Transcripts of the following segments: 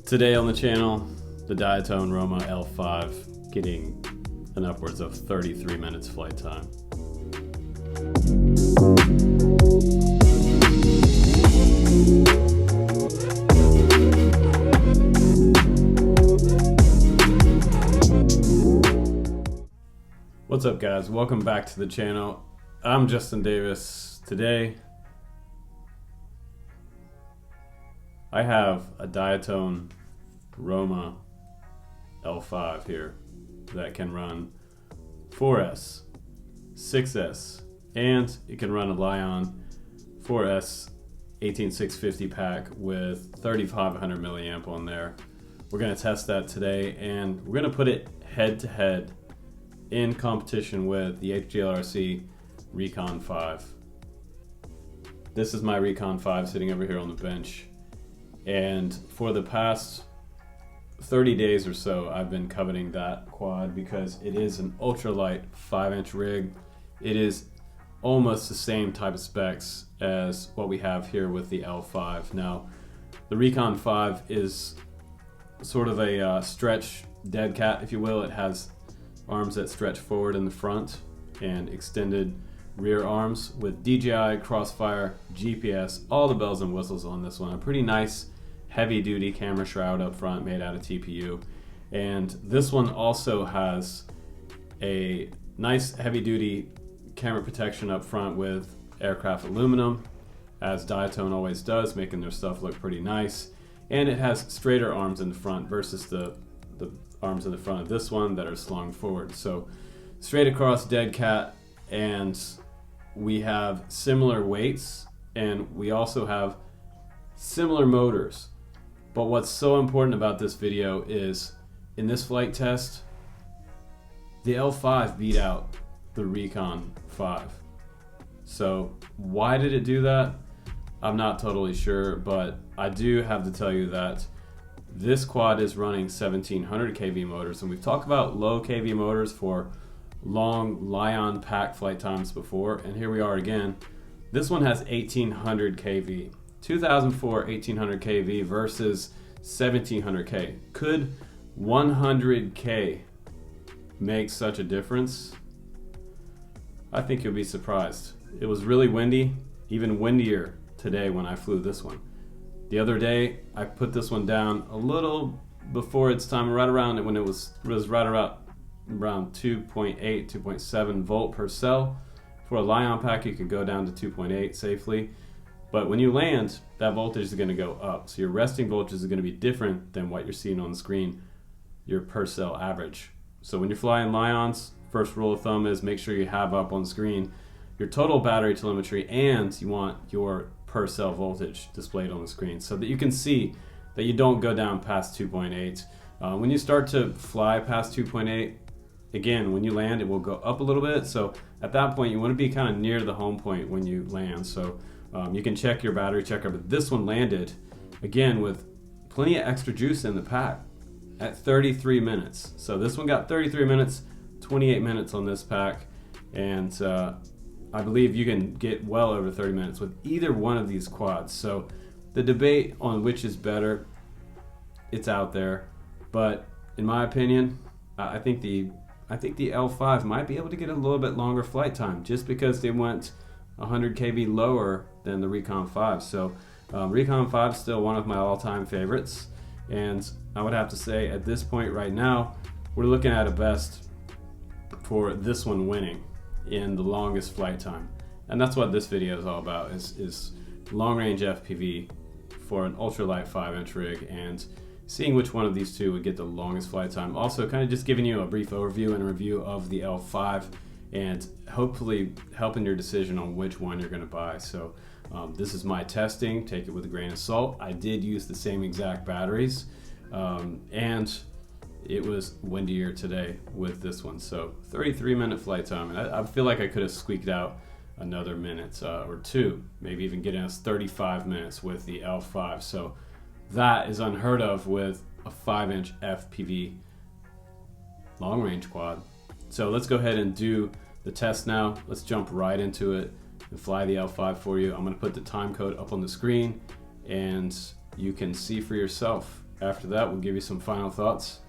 Today on the channel, the Diatone Roma L5 getting an upwards of 33 minutes flight time. What's up guys, welcome back to the channel. I'm Justin Davis. Today I have a Diatone Roma L5 here that can run 4S, 6S, and it can run a Lion 4S 18650 pack with 3500 milliamp on there. We're going to test that today, and we're going to put it head to head in competition with the HGLRC Rekon 5. This is my Rekon 5 sitting over here on the bench, and for the past 30 days or so I've been coveting that quad because it is an ultralight 5-inch rig. It is almost the same type of specs as what we have here with the L5. Now the Rekon 5 is sort of a stretch dead cat, if you will. It has arms that stretch forward in the front and extended rear arms with DJI, crossfire, GPS, all the bells and whistles on this one. A pretty nice heavy duty camera shroud up front made out of TPU. And this one also has a nice heavy duty camera protection up front with aircraft aluminum, as Diatone always does, making their stuff look pretty nice. And it has straighter arms in the front versus the arms in the front of this one that are slung forward. So straight across dead cat, and we have similar weights, and we also have similar motors. But what's so important about this video is in this flight test, the L5 beat out the Rekon 5. So why did it do that? I'm not totally sure, but I do have to tell you that this quad is running 1700 kV motors, and we've talked about low kV motors for long Lion pack flight times before, and here we are again. This one has 1800 kV. 2004 1800 kV versus 1700K. Could 100K make such a difference? I think you'll be surprised. It was really windy, even windier today when I flew this one. The other day I put this one down a little before its time, right around it when it was right around 2.8, 2.7 volt per cell. For a Lion pack you could go down to 2.8 safely. But when you land, that voltage is going to go up. So your resting voltage is going to be different than what you're seeing on the screen, your per cell average. So when you're flying Lions, first rule of thumb is make sure you have up on the screen your total battery telemetry, and you want your per cell voltage displayed on the screen so that you can see that you don't go down past 2.8. When you start to fly past 2.8, again, when you land, it will go up a little bit. So at that point, you want to be kind of near the home point when you land. So you can check your battery checker, but this one landed again with plenty of extra juice in the pack at 33 minutes. So this one got 33 minutes, 28 minutes on this pack, and I believe you can get well over 30 minutes with either one of these quads. So the debate on which is better, it's out there, but in my opinion, I think the L5 might be able to get a little bit longer flight time just because they went 100 kV lower than the Rekon 5. So Rekon 5 is still one of my all-time favorites, and I would have to say at this point right now we're looking at a best for this one winning in the longest flight time. And that's what this video is all about, is long-range FPV for an ultralight 5-inch rig, and seeing which one of these two would get the longest flight time. Also kind of just giving you a brief overview and review of the L5, and hopefully helping your decision on which one you're going to buy. So this is my testing, take it with a grain of salt. I did use the same exact batteries, and it was windier today with this one. So 33-minute flight time, and I feel like I could have squeaked out another minute or two, maybe even getting us 35 minutes with the L5. So that is unheard of with a 5-inch FPV long-range quad. So let's go ahead and do the test now. Let's jump right into it and fly the L5 for you. I'm going to put the time code up on the screen, and you can see for yourself After that, we'll give you some final thoughts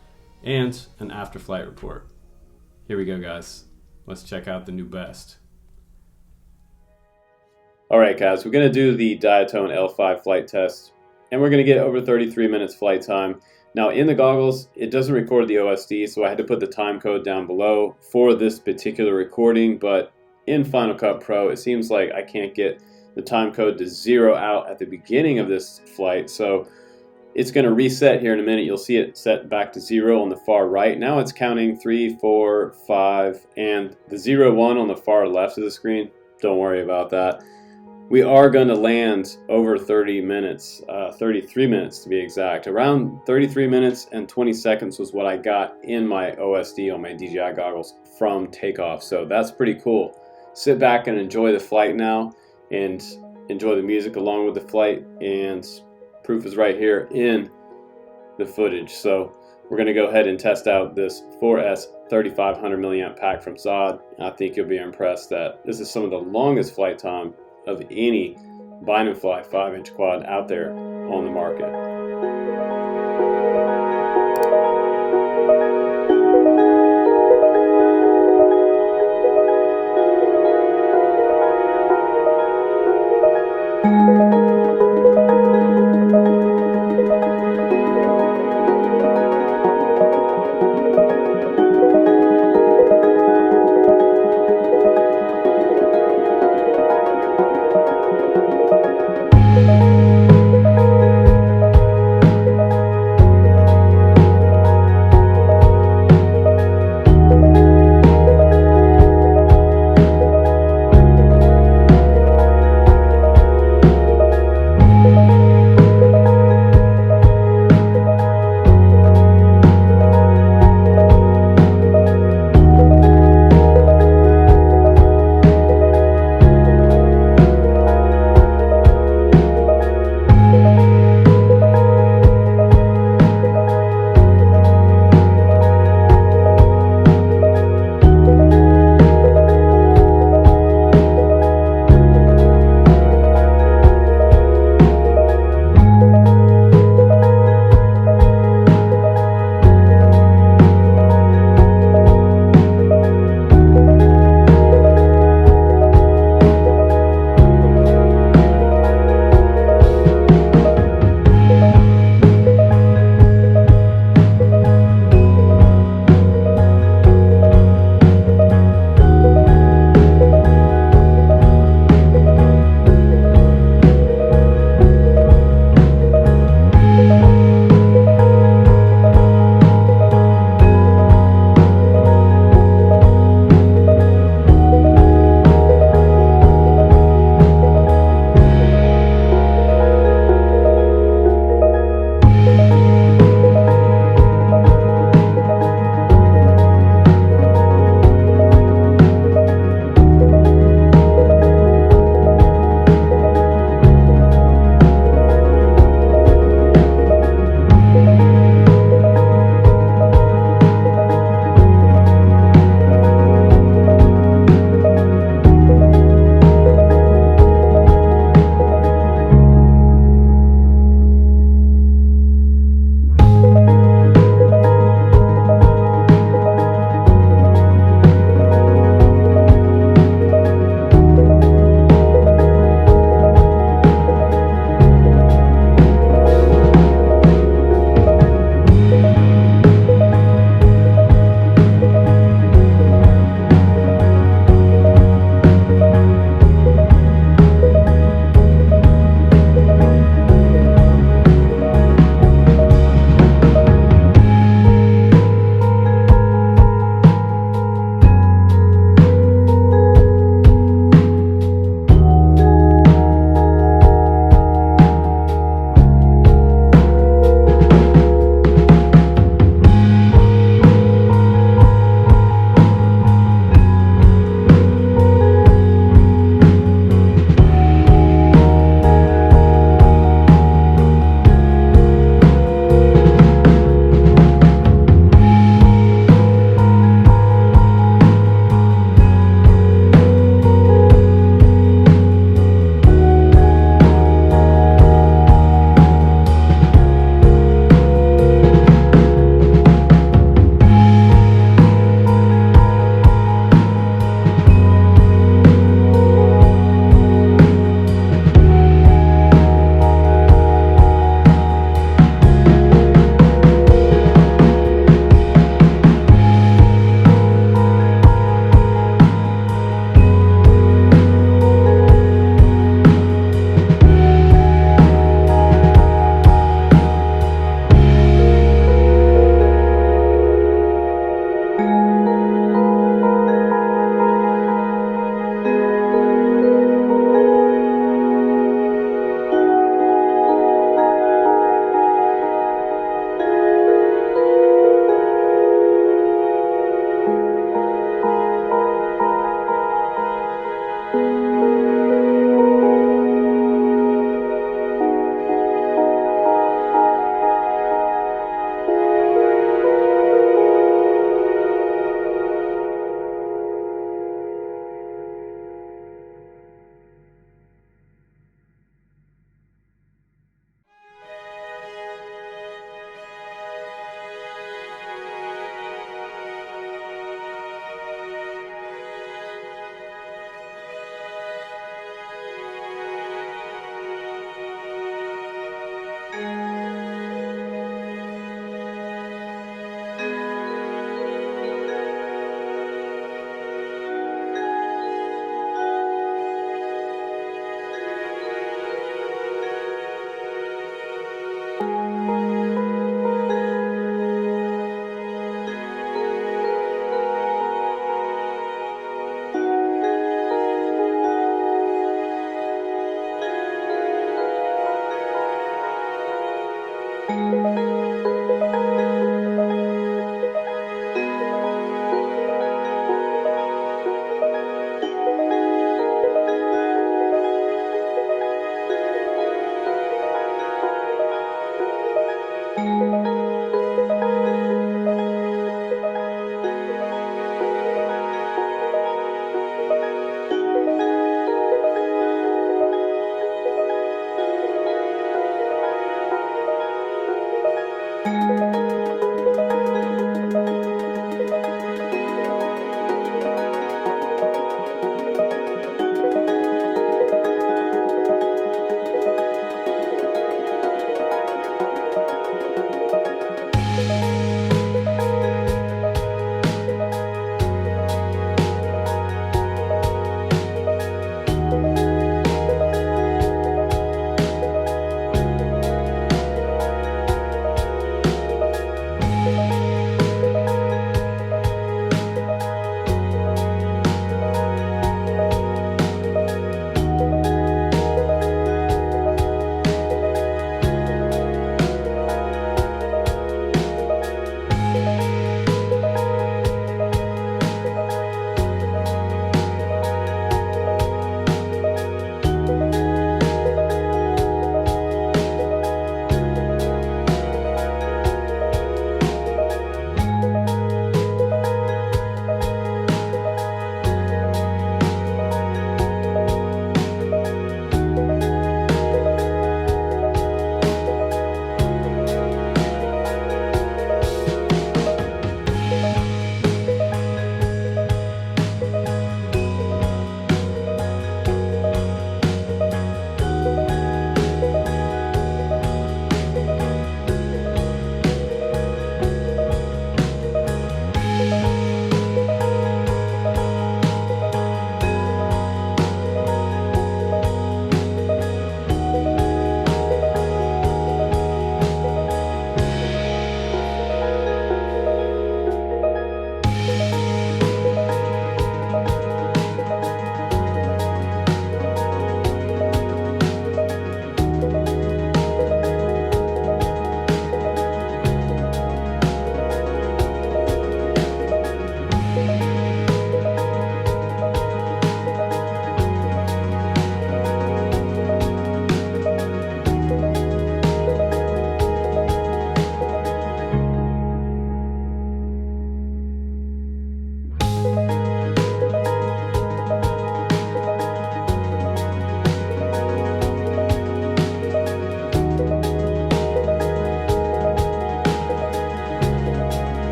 and an after flight report. Here we go, guys. Let's check out the new best. All right, guys, we're going to do the Diatone L5 flight test, and we're going to get over 33 minutes flight time. Now, in the goggles, it doesn't record the OSD, so I had to put the time code down below for this particular recording, but in Final Cut Pro, it seems like I can't get the time code to 0 out at the beginning of this flight, so it's going to reset here in a minute. You'll see it set back to 0 on the far right. Now it's counting 3, 4, 5, and the 0, 1 on the far left of the screen. Don't worry about that. We are going to land over 30 minutes, 33 minutes to be exact. Around 33 minutes and 20 seconds was what I got in my OSD on my DJI goggles from takeoff. So that's pretty cool. Sit back and enjoy the flight now, and enjoy the music along with the flight, and proof is right here in the footage. So we're going to go ahead and test out this 4S 3500 milliamp pack from ZOHD. I think you'll be impressed that this is some of the longest flight time of any bind and fly 5-inch quad out there on the market.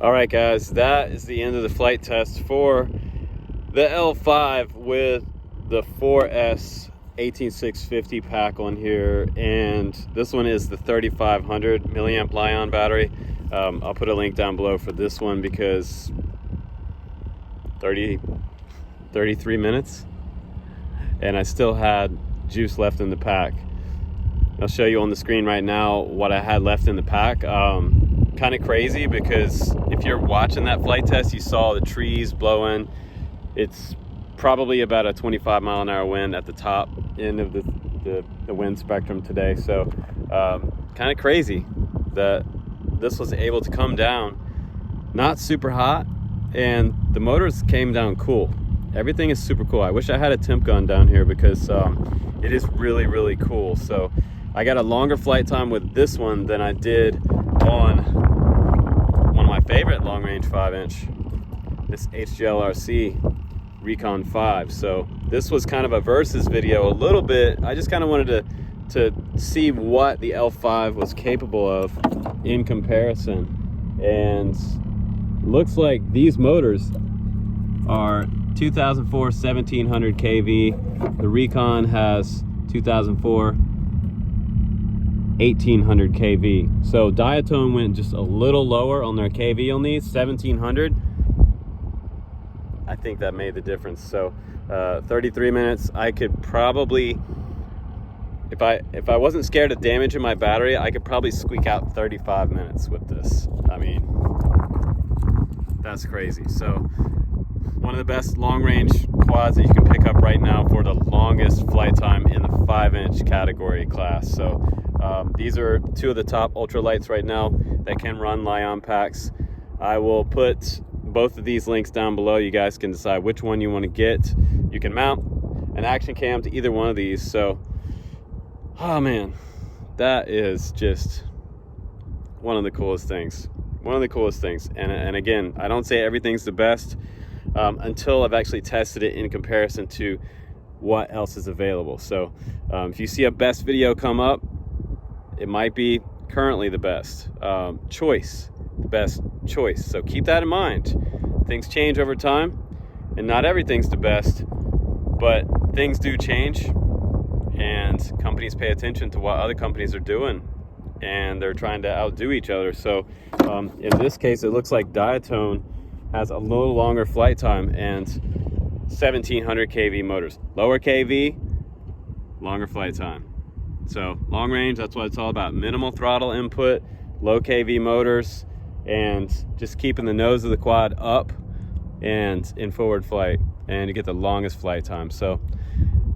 All right, guys, that is the end of the flight test for the L5 with the 4S 18650 pack on here, and this one is the 3500 milliamp Li-ion battery. I'll put a link down below for this one because 33 minutes and I still had juice left in the pack. I'll show you on the screen right now what I had left in the pack. Kind of crazy because if you're watching that flight test, you saw the trees blowing. It's probably about a 25 mile an hour wind at the top end of the wind spectrum today. So kind of crazy that this was able to come down not super hot, and the motors came down cool. Everything is super cool. I wish I had a temp gun down here because it is really, really cool. So I got a longer flight time with this one than I did on one of my favorite long range 5-inch, this HGLRC Rekon 5. So this was kind of a versus video a little bit. I just kind of wanted to see what the L5 was capable of in comparison. And looks like these motors are 2004 1700 kV. The Rekon has 2004 1800 kV. So Diatone went just a little lower on their kV on these, 1700. I think that made the difference. So 33 minutes, I could probably, if I wasn't scared of damaging my battery, I could probably squeak out 35 minutes with this. I mean, that's crazy. So one of the best long range quads that you can pick up right now for the longest flight time in the 5-inch category class. So these are two of the top ultralights right now that can run Li-ion packs. I will put both of these links down below. You guys can decide which one you want to get. You can mount an action cam to either one of these. So, oh man, that is just one of the coolest things. One of the coolest things. And again, I don't say everything's the best until I've actually tested it in comparison to what else is available. So if you see a best video come up, it might be currently the best choice, the best choice. So keep that in mind. Things change over time, and not everything's the best, but things do change, and companies pay attention to what other companies are doing, and they're trying to outdo each other. So in this case, it looks like Diatone has a little longer flight time and 1700 kV motors. Lower kV, longer flight time. So long range, that's what it's all about. Minimal throttle input, low kV motors, and just keeping the nose of the quad up and in forward flight, and you get the longest flight time. So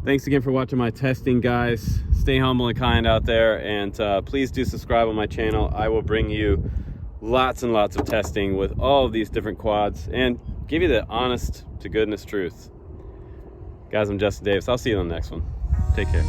thanks again for watching my testing, guys. Stay humble and kind out there, and please do subscribe on my channel. I will bring you lots and lots of testing with all of these different quads and give you the honest to goodness truth. Guys, I'm Justin Davis. I'll see you on the next one. Take care.